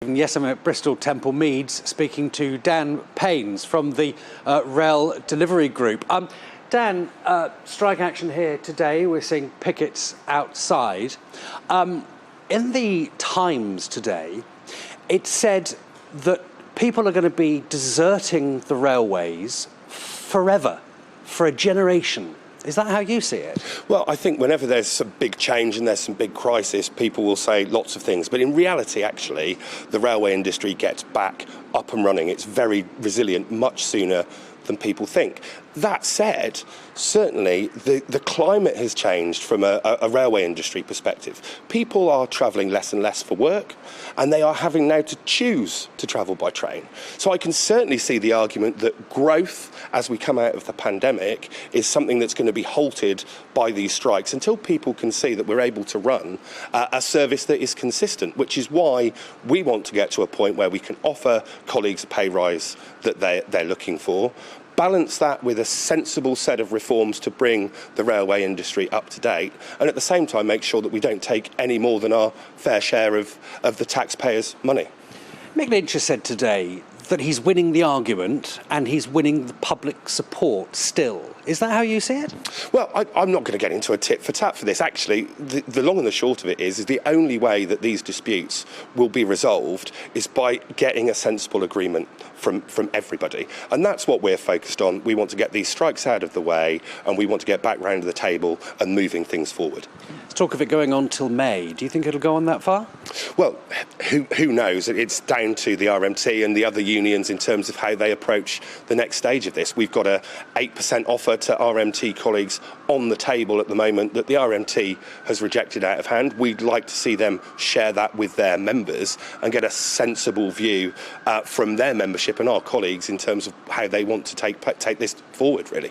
Yes, I'm at Bristol Temple Meads speaking to Dan Paynes from the Rail Delivery Group. Dan, strike action here today. We're seeing pickets outside. In the Times today, it said that people are going to be deserting the railways forever, for a generation. Is that how you see it? Well, I think whenever there's some big change and there's some big crisis, people will say lots of things. But in reality, actually, the railway industry gets back up and running. It's very resilient, much sooner than people think. That said, certainly the climate has changed from a railway industry perspective. People are travelling less and less for work, and they are having now to choose to travel by train. So I can certainly see the argument that growth as we come out of the pandemic is something that's going to be halted by these strikes until people can see that we're able to run a service that is consistent, which is why we want to get to a point where we can offer colleagues a pay rise that they're looking for, balance that with a sensible set of reforms to bring the railway industry up to date, and at the same time make sure that we don't take any more than our fair share of the taxpayers' money. Mick Lynch has said today that he's winning the argument and he's winning the public support still. Is that how you see it? Well, I'm not going to get into a tit for tat for this. Actually, the long and the short of it is the only way that these disputes will be resolved is by getting a sensible agreement from everybody. And that's what we're focused on. We want to get these strikes out of the way, and we want to get back round to the table and moving things forward. There's talk of it going on till May. Do you think it'll go on that far? Well, who knows? It's down to the RMT and the other unions in terms of how they approach the next stage of this. We've got a 8% offer to RMT colleagues on the table at the moment that the RMT has rejected out of hand. We'd like to see them share that with their members and get a sensible view from their membership and our colleagues in terms of how they want to take this forward, really.